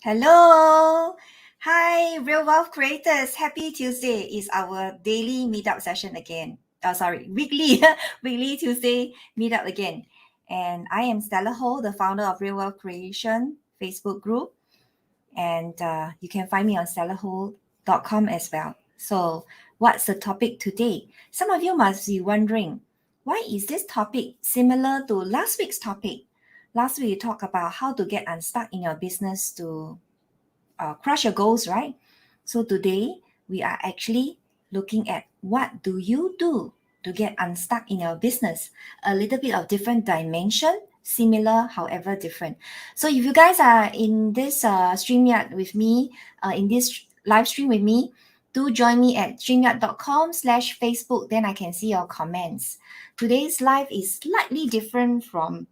Hello. Hi, Real Wealth Creators. Happy Tuesday is our daily meetup session again. Weekly, weekly Tuesday meetup again. And I am Stella Ho, the founder of Real Wealth Creation Facebook group. And you can find me on stellaho.com as well. So, what's the topic today? Some of you must be wondering, why is this topic similar to last week's topic? Last week, we talked about how to get unstuck in your business to crush your goals, right? So today, we are actually looking at what do you do to get unstuck in your business? A little bit of different dimension, similar, however different. So if you guys are in this StreamYard with me, in this live stream with me, do join me at streamyard.com/Facebook. Then I can see your comments. Today's live is slightly different from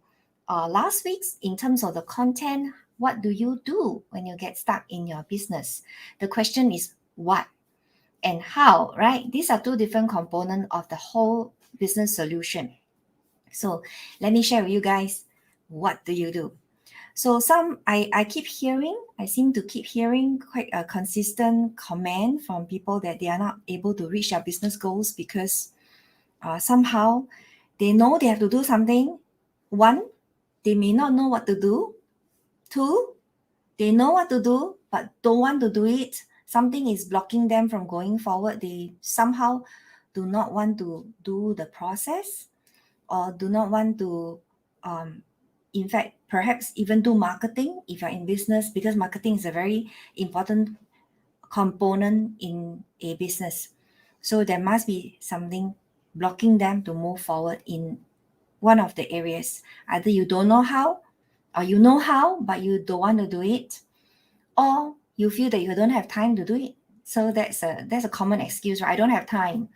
last week's in terms of the content. What do you do when you get stuck in your business? The question is what and how, right? These are two different components of the whole business solution. So let me share with you guys, what do you do? So I seem to keep hearing quite a consistent comment from people that they are not able to reach their business goals because somehow they know they have to do something. One, they may not know what to do. Two, they know what to do but don't want to do it. Something is blocking them from going forward. They somehow do not want to do the process or do not want to in fact perhaps even do marketing if you're in business, because marketing is a very important component in a business. So there must be something blocking them to move forward in one of the areas. Either you don't know how, or you know how but you don't want to do it, or you feel that you don't have time to do it. So that's a common excuse, right? I don't have time.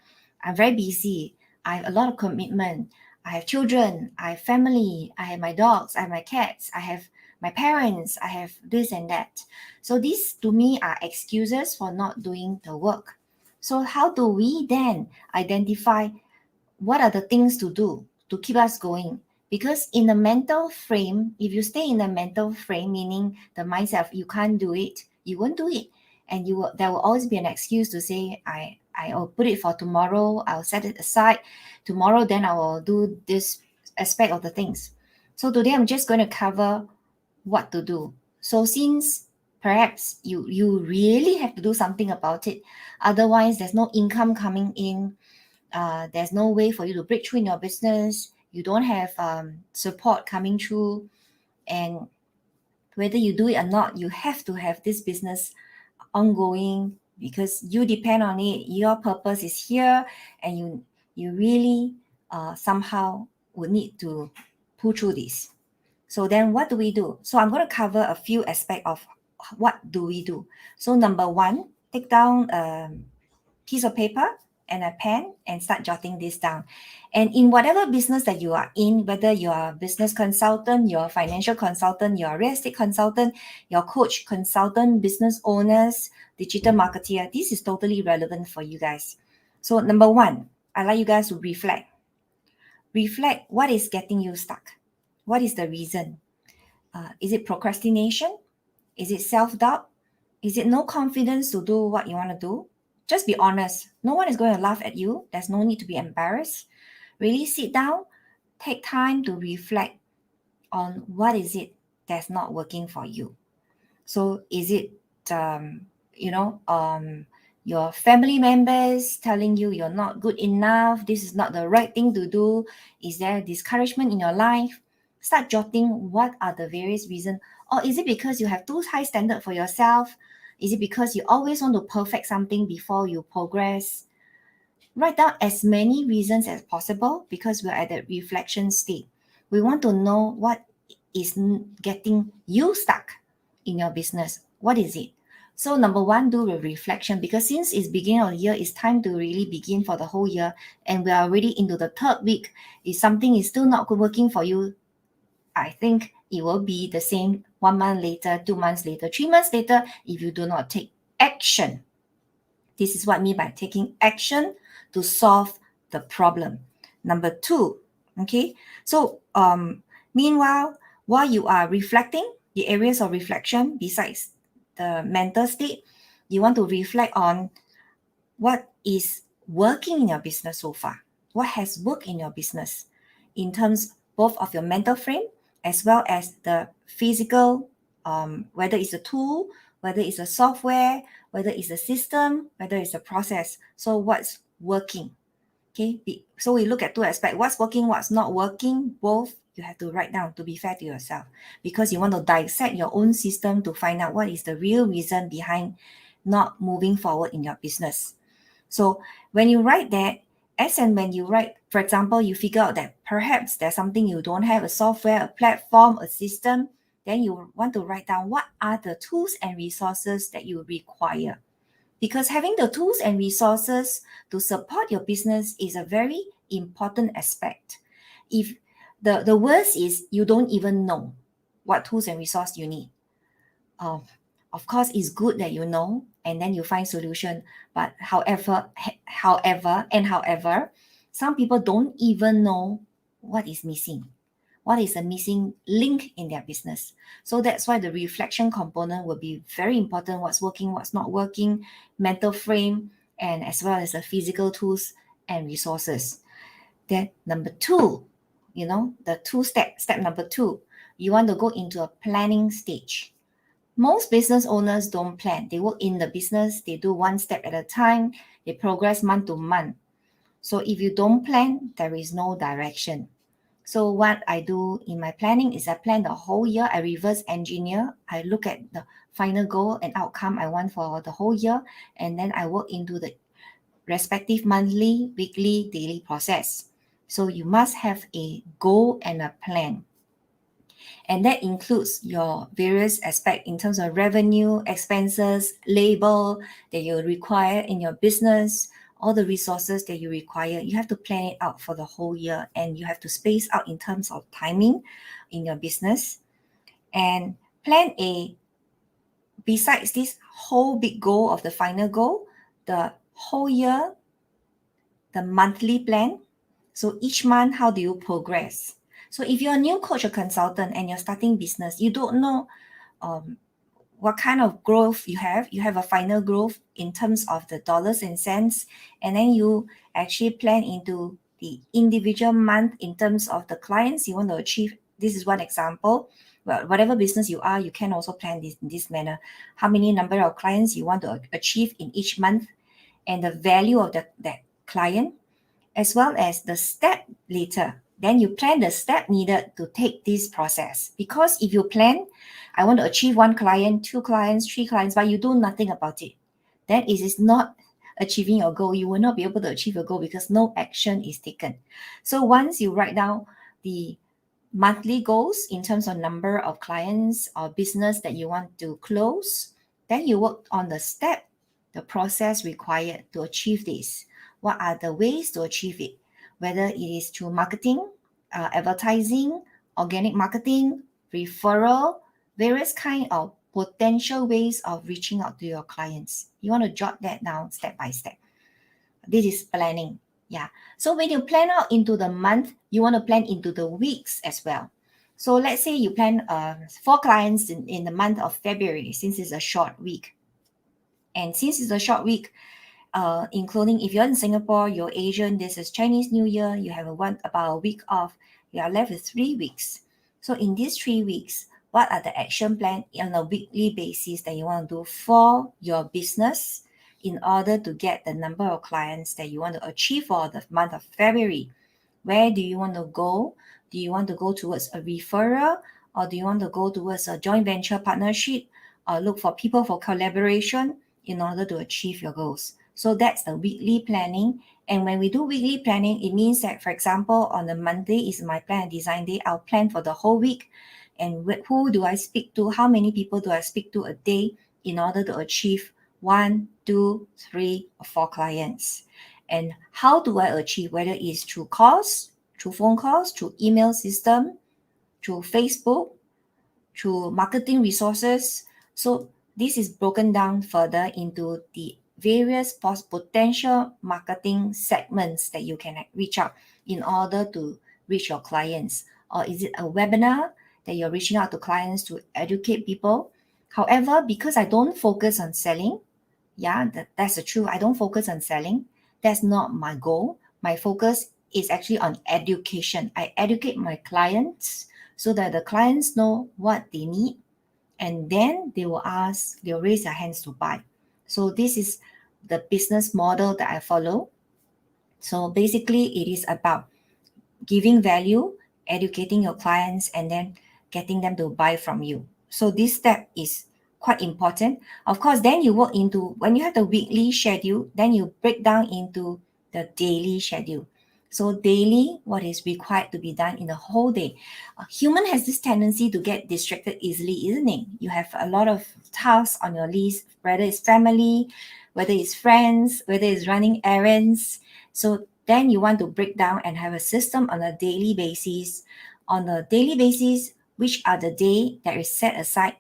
I'm very busy. I have a lot of commitment. I have children. I have family. I have my dogs. I have my cats. I have my parents. I have this and that. So these to me are excuses for not doing the work. So how do we then identify what are the things to do to keep us going? Because in the mental frame, if you stay in the mental frame, meaning the mindset of you can't do it, you won't do it. And there will always be an excuse to say, I'll put it for tomorrow, I'll set it aside. Tomorrow, then I will do this aspect of the things. So today I'm just going to cover what to do. So since perhaps you really have to do something about it, otherwise there's no income coming in, there's no way for you to break through in your business, you don't have support coming through, and whether you do it or not, you have to have this business ongoing because you depend on it. Your purpose is here, and you really somehow would need to pull through this. So then what do we do? So I'm going to cover a few aspects of what do we do. So number one, take down a piece of paper and a pen and start jotting this down. And in whatever business that you are in, whether you are a business consultant, you're a financial consultant, you're a real estate consultant, you're a coach, consultant, business owners, digital marketer, this is totally relevant for you guys. So number one, I'd like you guys to reflect. Reflect what is getting you stuck. What is the reason? Is it procrastination? Is it self-doubt? Is it no confidence to do what you want to do? Just be honest. No one is going to laugh at you. There's no need to be embarrassed. Really sit down, take time to reflect on what is it that's not working for you. So is it, your family members telling you you're not good enough, this is not the right thing to do? Is there discouragement in your life? Start jotting what are the various reasons. Or is it because you have too high standard for yourself? Is it because you always want to perfect something before you progress? Write down as many reasons as possible because we're at the reflection state. We want to know what is getting you stuck in your business. What is it? So number one, do a reflection, because since it's beginning of the year, it's time to really begin for the whole year, and we are already into the third week. If something is still not working for you, I think it will be the same 1 month later, 2 months later, 3 months later, if you do not take action. This is what I mean by taking action to solve the problem. Number two, okay? So meanwhile, while you are reflecting, the areas of reflection besides the mental state, you want to reflect on what is working in your business so far. What has worked in your business in terms both of your mental frame as well as the physical, whether it's a tool, whether it's a software, whether it's a system, whether it's a process. So what's working? Okay, so we look at two aspects: what's working, what's not working. Both you have to write down to be fair to yourself, because you want to dissect your own system to find out what is the real reason behind not moving forward in your business. So when you write that, as and when you write, for example, you figure out that perhaps there's something you don't have, a software, a platform, a system, then you want to write down what are the tools and resources that you require. Because having the tools and resources to support your business is a very important aspect. If the worst is you don't even know what tools and resources you need. Of course, it's good that you know and then you find solution. But however, some people don't even know what is missing. What is the missing link in their business? So that's why the reflection component will be very important. What's working, what's not working, mental frame, and as well as the physical tools and resources. Then number two, step number two, you want to go into a planning stage. Most business owners don't plan. They work in the business, they do one step at a time, they progress month to month. So if you don't plan, there is no direction. So what I do in my planning is I plan the whole year. I reverse engineer. I look at the final goal and outcome I want for the whole year. And then I work into the respective monthly, weekly, daily process. So you must have a goal and a plan. And that includes your various aspects in terms of revenue, expenses, labor that you require in your business, all the resources that you require. You have to plan it out for the whole year, and you have to space out in terms of timing in your business. And plan A, besides this whole big goal of the final goal, the whole year, the monthly plan. So each month, how do you progress? So if you're a new coach or consultant and you're starting business, you don't know what kind of growth you have. You have a final growth in terms of the dollars and cents, and then you actually plan into the individual month in terms of the clients you want to achieve. This is one example. Well, whatever business you are, you can also plan this in this manner. How many number of clients you want to achieve in each month, and the value of that client, as well as the step later. Then you plan the step needed to take this process. Because if you plan, I want to achieve 1 client, 2 clients, 3 clients, but you do nothing about it, then it is not achieving your goal. You will not be able to achieve your goal because no action is taken. So once you write down the monthly goals in terms of number of clients or business that you want to close, then you work on the step, the process required to achieve this. What are the ways to achieve it? Whether it is through marketing, advertising, organic marketing, referral, various kind of potential ways of reaching out to your clients. You want to jot that down step by step. This is planning. Yeah. So when you plan out into the month, you want to plan into the weeks as well. So let's say you plan 4 clients in the month of February, since it's a short week. And since it's a short week, including if you're in Singapore, you're Asian, this is Chinese New Year, you have about a week off, you are left with 3 weeks. So in these 3 weeks, what are the action plan on a weekly basis that you want to do for your business in order to get the number of clients that you want to achieve for the month of February? Where do you want to go? Do you want to go towards a referral, or do you want to go towards a joint venture partnership, or look for people for collaboration in order to achieve your goals? So that's the weekly planning. And when we do weekly planning, it means that, for example, on the Monday is my plan and design day. I'll plan for the whole week. And who do I speak to? How many people do I speak to a day in order to achieve 1, 2, 3, or 4 clients? And how do I achieve? Whether it's through calls, through phone calls, through email system, through Facebook, through marketing resources. So this is broken down further into the various potential marketing segments that you can reach out in order to reach your clients. Or is it a webinar that you're reaching out to clients to educate people? However, because I don't focus on selling, that's the truth. I don't focus on selling. That's not my goal. My focus is actually on education. I educate my clients so that the clients know what they need, and then they'll raise their hands to buy. So this is the business model that I follow. So basically, it is about giving value, educating your clients, and then getting them to buy from you. So this step is quite important. Of course, then you work into, when you have the weekly schedule, then you break down into the daily schedule. So daily, what is required to be done in the whole day. A human has this tendency to get distracted easily, isn't it? You have a lot of tasks on your list, whether it's family, whether it's friends, whether it's running errands. So then you want to break down and have a system on a daily basis. On a daily basis, which are the day that is set aside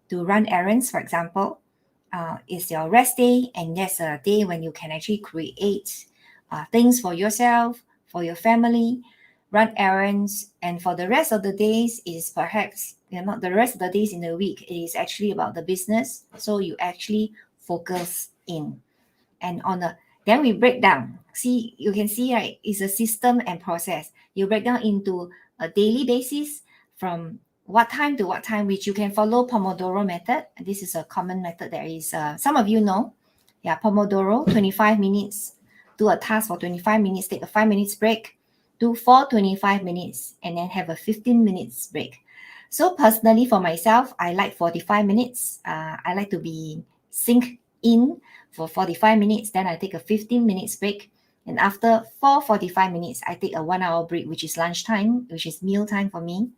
to run errands, for example, is your rest day, and that's a day when you can actually create things for yourself, for your family, run errands, and for the rest of the days is perhaps not the rest of the days in the week. It is actually about the business, so you actually focus in. And on the then we break down. See, you can see, right, it's a system and process. You break down into a daily basis from what time to what time, which you can follow Pomodoro Method. This is a common method that is, some of you know. Yeah, Pomodoro, 25 minutes. Do a task for 25 minutes, take a 5 minutes break, do for 25 minutes, and then have a 15 minutes break. So personally for myself, I like 45 minutes. I like to be synced in for 45 minutes, then I take a 15 minutes break. And after 45 minutes, I take a 1 hour break, which is lunchtime, which is meal time for me.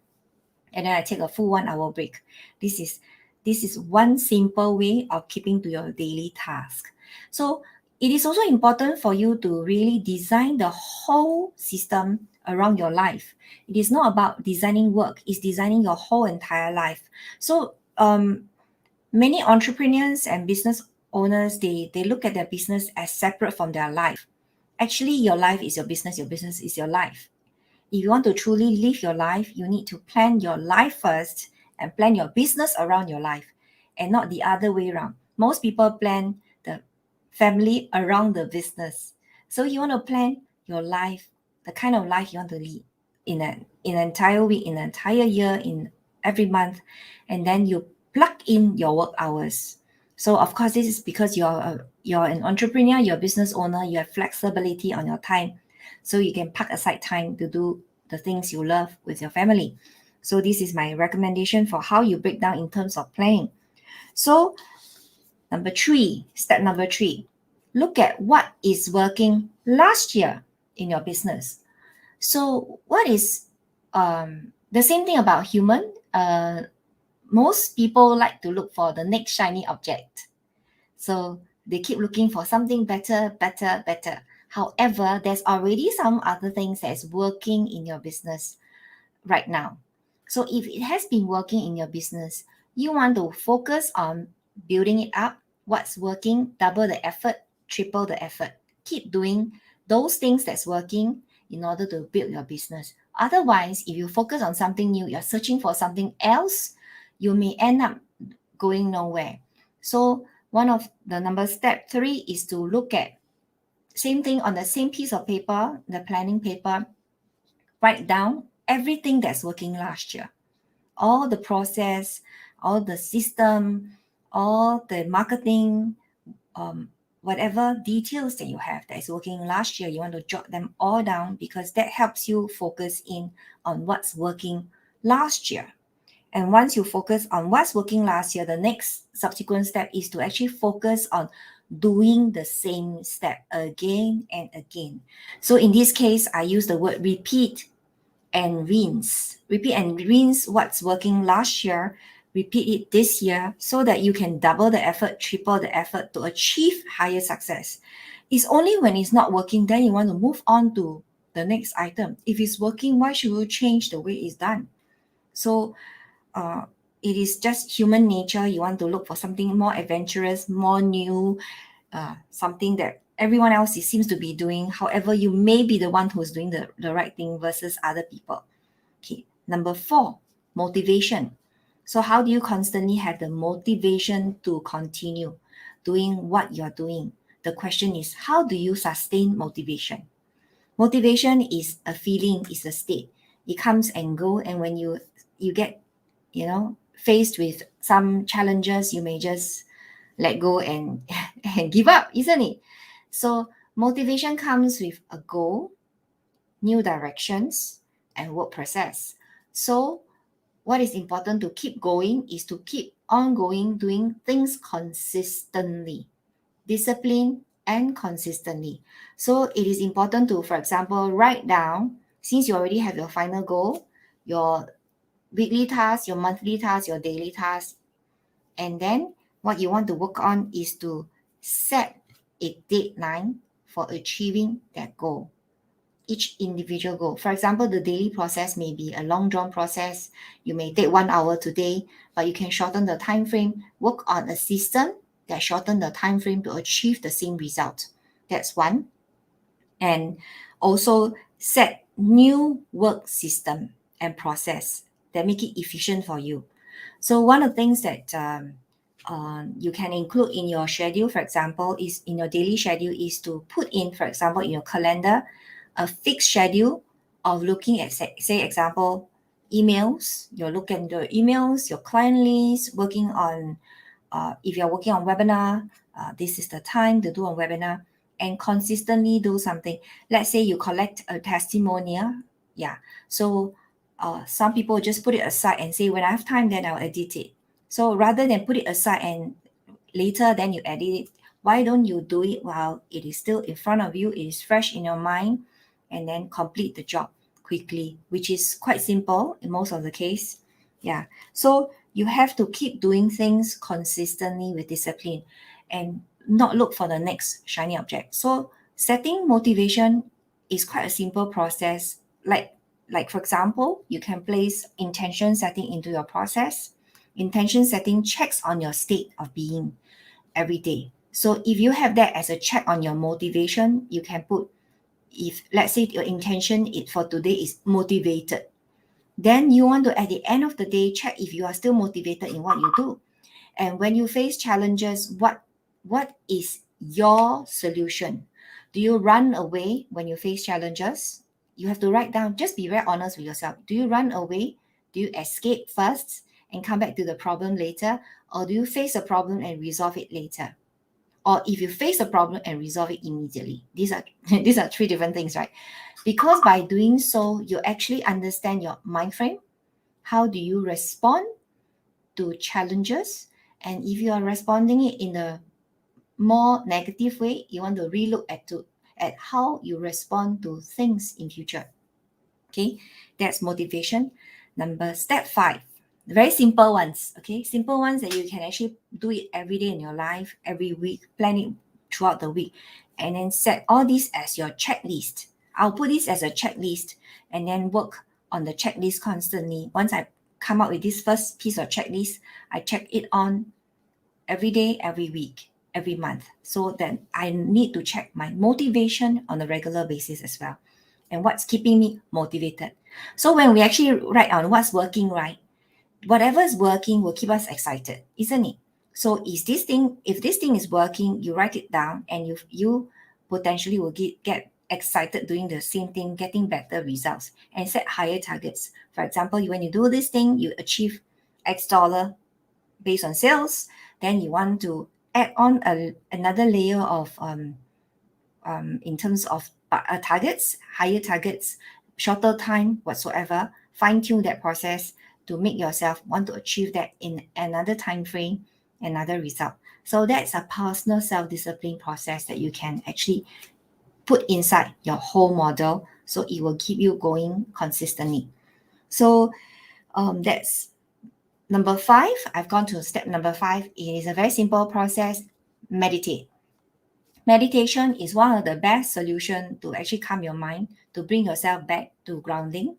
And then I take a full 1 hour break. This is one simple way of keeping to your daily task. So it is also important for you to really design the whole system around your life. It is not about designing work, it's designing your whole entire life. So many entrepreneurs and business owners, they look at their business as separate from their life. Actually, your life is your business is your life. If you want to truly live your life, you need to plan your life first and plan your business around your life, and not the other way around. Most people plan the family around the business. So you want to plan your life, the kind of life you want to lead in an entire week, in an entire year, in every month, and then you plug in your work hours. So of course, this is because you're an entrepreneur, you're a business owner, you have flexibility on your time. So you can park aside time to do the things you love with your family. So this is my recommendation for how you break down in terms of planning. So step number three, look at what is working last year in your business. So what is the same thing about human? Most people like to look for the next shiny object. So they keep looking for something better. However, there's already some other things that is working in your business right now. So if it has been working in your business, you want to focus on building it up. What's working, double the effort, triple the effort. Keep doing those things that's working in order to build your business. Otherwise, if you focus on something new, you're searching for something else, you may end up going nowhere. So one of the step 3 is to look at same thing on the same piece of paper, the planning paper, write down everything that's working last year, all the process, all the system, all the marketing, whatever details that you have that is working last year, you want to jot them all down because that helps you focus in on what's working last year. And once you focus on what's working last year, the next subsequent step is to actually focus on doing the same step again and again. So in this case, I use the word repeat and rinse. Repeat and rinse what's working last year, repeat it this year so that you can double the effort, triple the effort to achieve higher success. It's only when it's not working, then you want to move on to the next item. If it's working, why should you change the way it's done? So it is just human nature. You want to look for something more adventurous, more new, something that everyone else seems to be doing. However, you may be the one who's doing the right thing versus other people. Okay, number 4, motivation. So how do you constantly have the motivation to continue doing what you're doing? The question is, how do you sustain motivation? Motivation is a feeling, is a state. It comes and go, and when you get, faced with some challenges, you may just let go and and give up, isn't it? So motivation comes with a goal, new directions, and work process. So what is important to keep going is to keep on going, doing things consistently, discipline and consistently. So it is important to, for example, write down, since you already have your final goal, your weekly task, your monthly task, your daily task, and then what you want to work on is to set a deadline for achieving that goal, each individual goal. For example, the daily process may be a long drawn process. You may take 1 hour today, but you can shorten the time frame, work on a system that shorten the time frame to achieve the same result. That's one. And also set new work system and process that make it efficient for you. So one of the things that you can include in your schedule, for example, is in your daily schedule is to put in, for example, in your calendar, a fixed schedule of looking at, say example, emails. You're looking at your emails, your client list, working on, if you're working on webinar, this is the time to do a webinar and consistently do something. Let's say you collect a testimonial. Yeah. So some people just put it aside and say, when I have time, then I'll edit it. So rather than put it aside and later then you edit it, why don't you do it while it is still in front of you, it is fresh in your mind, and then complete the job quickly, which is quite simple in most of the case. Yeah. So you have to keep doing things consistently with discipline and not look for the next shiny object. So setting motivation is quite a simple process. Like for example, you can place intention setting into your process. Intention setting checks on your state of being every day. So if you have that as a check on your motivation, you can put, if let's say your intention for today is motivated, then you want to at the end of the day check if you are still motivated in what you do. And when you face challenges, what is your solution? Do you run away when you face challenges? You have to write down, just be very honest with yourself. Do you run away? Do you escape first and come back to the problem later? Or do you face a problem and resolve it later? Or if you face a problem and resolve it immediately? These are these are three different things, right? Because by doing so, you actually understand your mind frame. How do you respond to challenges? And if you are responding it in a more negative way, you want to relook at how you respond to things in future. Okay, that's motivation. Step 5, very simple ones. Okay, simple ones that you can actually do it every day in your life, every week, plan it throughout the week, and then set all this as your checklist. I'll put this as a checklist and then work on the checklist constantly. Once I come up with this first piece of checklist, I check it on every day, every week, every month. So then I need to check my motivation on a regular basis as well. And what's keeping me motivated. So when we actually write on what's working, right? Whatever is working will keep us excited, isn't it? So if this thing is working, you write it down and you potentially will get excited doing the same thing, getting better results and set higher targets. For example, when you do this thing, you achieve X dollar based on sales, then you want to add on another layer of in terms of targets, higher targets, shorter time whatsoever, fine tune that process to make yourself want to achieve that in another time frame, another result. So that's a personal self-discipline process that you can actually put inside your whole model, so it will keep you going consistently. So that's number 5. I've gone to step number 5. It is a very simple process. Meditate. Meditation is one of the best solutions to actually calm your mind, to bring yourself back to grounding.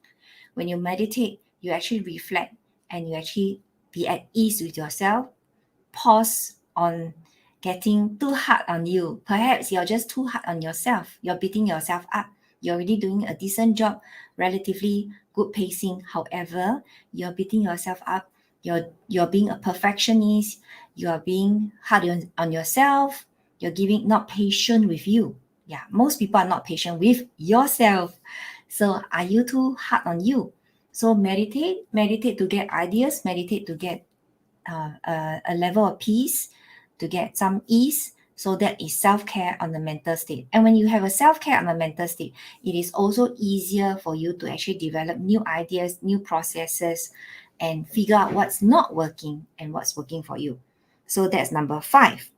When you meditate, you actually reflect and you actually be at ease with yourself. Pause on getting too hard on you. Perhaps you're just too hard on yourself. You're beating yourself up. You're already doing a decent job, relatively good pacing. However, you're beating yourself up You're being a perfectionist. You are being hard on yourself. You're giving not patient with you. Yeah, most people are not patient with yourself. So are you too hard on you? So meditate to get ideas, meditate to get a level of peace, to get some ease. So that is self-care on the mental state. And when you have a self-care on the mental state, it is also easier for you to actually develop new ideas, new processes, and figure out what's not working and what's working for you. So that's number 5.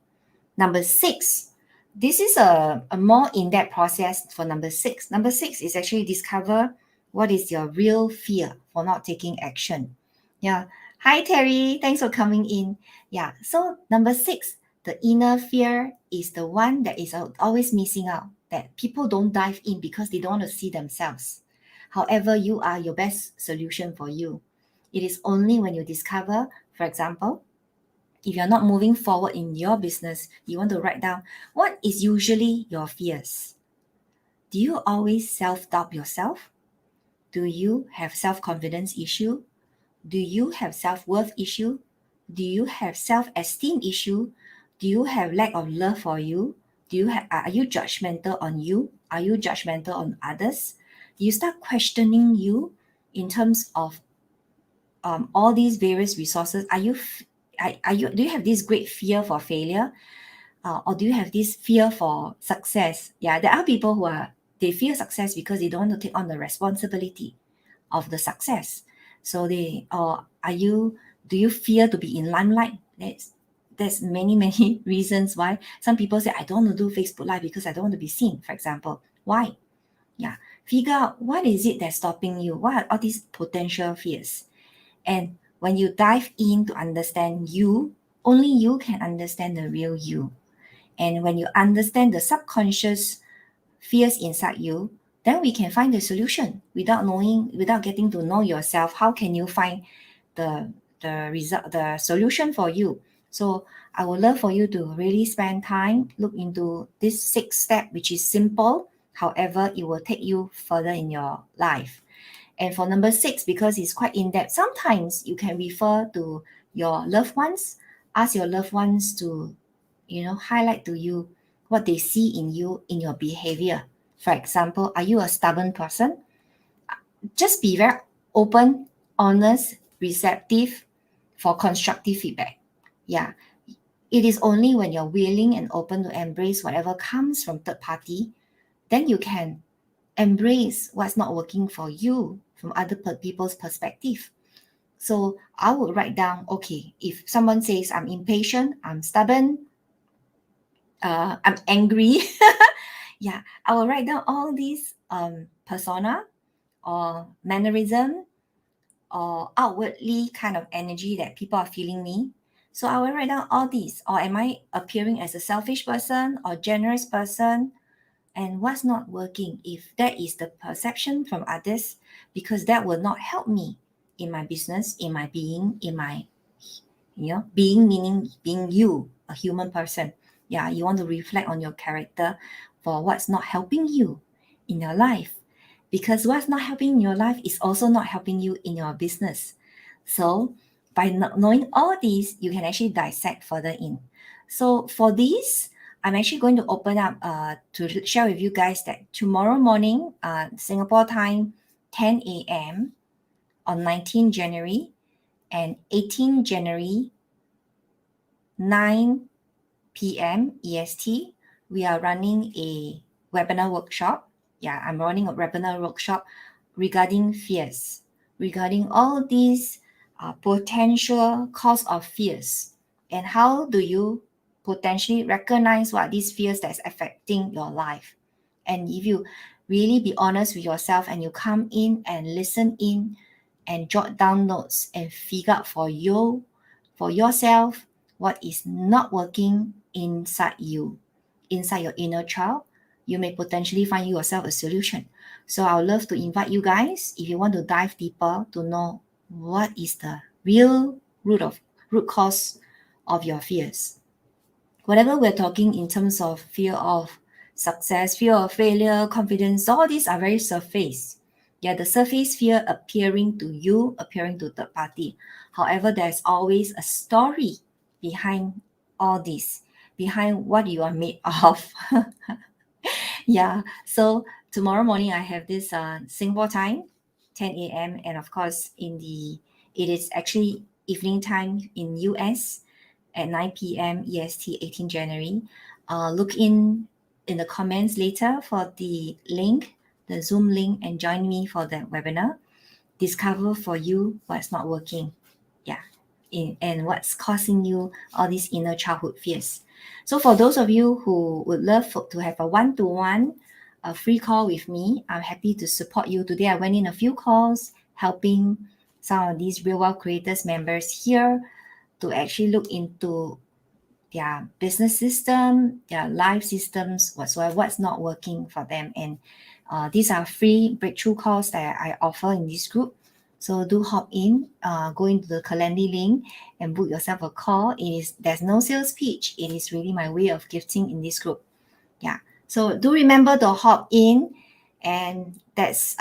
Number 6, this is a more in-depth process for number 6. Number 6 is actually discover what is your real fear for not taking action. Yeah. Hi, Terry. Thanks for coming in. Yeah. So number 6, the inner fear is the one that is always missing out, that people don't dive in because they don't want to see themselves. However, you are your best solution for you. It is only when you discover, for example, if you're not moving forward in your business, you want to write down what is usually your fears. Do you always self-doubt yourself? Do you have self-confidence issue? Do you have self-worth issue? Do you have self-esteem issue? Do you have lack of love for you? Are you judgmental on you? Are you judgmental on others? Do you start questioning you in terms of all these various resources? Do you have this great fear for failure, or do you have this fear for success? Yeah, there are people who they fear success because they don't want to take on the responsibility of the success. So do you fear to be in limelight? There's many reasons why. Some people say, I don't want to do Facebook Live because I don't want to be seen, for example. Why? Yeah, figure out what is it that's stopping you. What are all these potential fears? And when you dive in to understand you, only you can understand the real you. And when you understand the subconscious fears inside you, then we can find the solution. Without getting to know yourself, how can you find the solution for you? So I would love for you to really spend time, look into this 6 step, which is simple. However, it will take you further in your life. And for number 6, because it's quite in-depth, sometimes you can refer to your loved ones, ask your loved ones to, highlight to you what they see in you, in your behavior. For example, are you a stubborn person? Just be very open, honest, receptive for constructive feedback. Yeah. It is only when you're willing and open to embrace whatever comes from third party, then you can embrace what's not working for you from other people's perspective. So I would write down, okay, if someone says I'm impatient, I'm stubborn, I'm angry, yeah, I will write down all these persona or mannerism or outwardly kind of energy that people are feeling me. So I will write down all these. Or am I appearing as a selfish person or generous person? And what's not working, if that is the perception from others, because that will not help me in my business, in my being, in my, being, meaning being you, a human person. Yeah, you want to reflect on your character for what's not helping you in your life, because what's not helping in your life is also not helping you in your business. So by knowing all these, you can actually dissect further in. So for these, I'm actually going to open up to share with you guys that tomorrow morning, Singapore time, 10 a.m. on 19 January and 18 January, 9 p.m. EST, we are running a webinar workshop. Yeah, I'm running a webinar workshop regarding fears, regarding all these potential cause of fears, and how do you potentially recognize what these fears that's affecting your life. And if you really be honest with yourself and you come in and listen in and jot down notes and figure out for yourself what is not working inside you, inside your inner child, you may potentially find yourself a solution. So I would love to invite you guys, if you want to dive deeper to know what is the real root cause of your fears. Whatever we're talking in terms of fear of success, fear of failure, confidence, all these are very surface. the surface fear appearing to you, appearing to third party. However, there's always a story behind all this, behind what you are made of. Yeah. So tomorrow morning I have this Singapore time, 10 a.m. and of course it is actually evening time in US at 9 p.m. EST, 18 January. Look in the comments later for the link, the Zoom link, and join me for the webinar. Discover for you what's not working. Yeah. And what's causing you all these inner childhood fears. So for those of you who would love to have a one-to-one free call with me, I'm happy to support you. Today I went in a few calls helping some of these real world creators members here to actually look into their business system, their life systems, what's not working for them. And these are free breakthrough calls that I offer in this group. So do hop in, go into the Calendly link and book yourself a call. There's no sales pitch. It is really my way of gifting in this group. Yeah. So do remember to hop in, and that's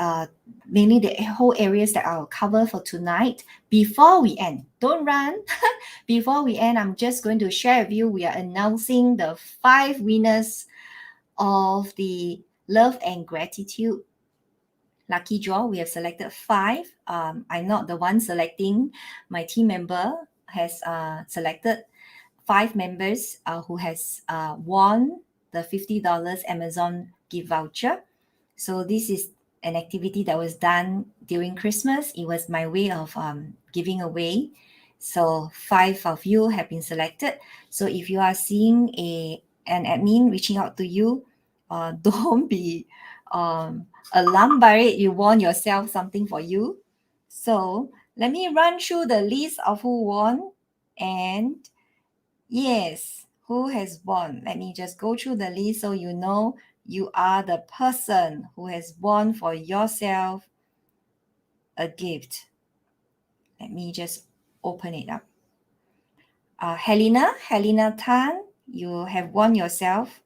mainly the whole areas that I'll cover for tonight. Before we end, don't run. Before we end, I'm just going to share with you, we are announcing the 5 winners of the Love and Gratitude Lucky Draw. We have selected 5. I'm not the one selecting. My team member has selected 5 members who has won the $50 Amazon gift voucher. So this is an activity that was done during Christmas. It was my way of giving away. So 5 of you have been selected. So if you are seeing an admin reaching out to you, don't be alarmed by it. You won yourself something for you. So let me run through the list of who won. And yes, who has won? Let me just go through the list so you know you are the person who has won for yourself a gift. Let me just open it up. Helena Tan, you have won yourself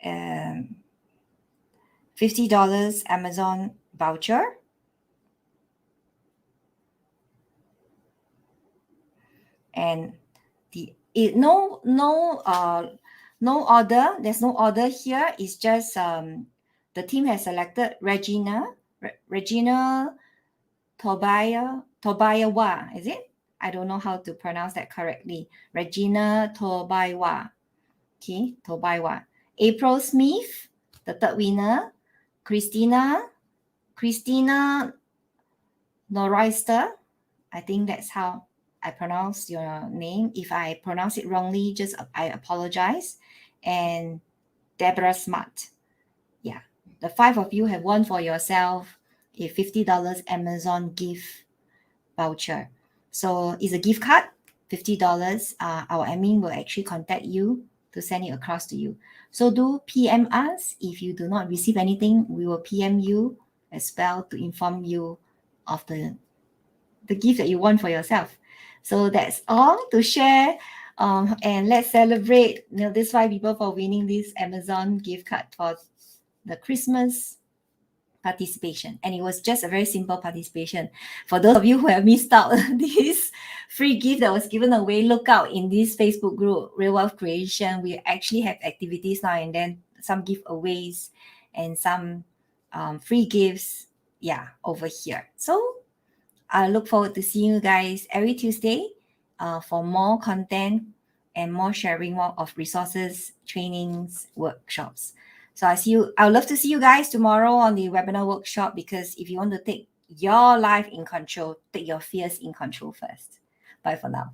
$50 Amazon voucher. And no order. There's no order here. It's just the team has selected Regina Tobayawa. Is it? I don't know how to pronounce that correctly. Regina Tobayawa. Okay, Tobayawa. April Smith, the third winner. Christina Noroyster. I think that's how I pronounce your name. If I pronounce it wrongly, I apologize. And Deborah Smart. Yeah, the 5 of you have won for yourself a $50 Amazon gift voucher. So it's a gift card, $50. Our admin will actually contact you to send it across to you. So do PM us. If you do not receive anything, we will PM you as well to inform you of the gift that you want for yourself. So that's all to share. And let's celebrate these 5 people for winning this Amazon gift card for the Christmas participation. And it was just a very simple participation. For those of you who have missed out this free gift that was given away, look out in this Facebook group, Real Wealth Creation. We actually have activities now and then, some giveaways and some free gifts, over here. So I look forward to seeing you guys every Tuesday for more content and more sharing more of resources, trainings, workshops. So I would love to see you guys tomorrow on the webinar workshop, because if you want to take your life in control, take your fears in control first. Bye for now.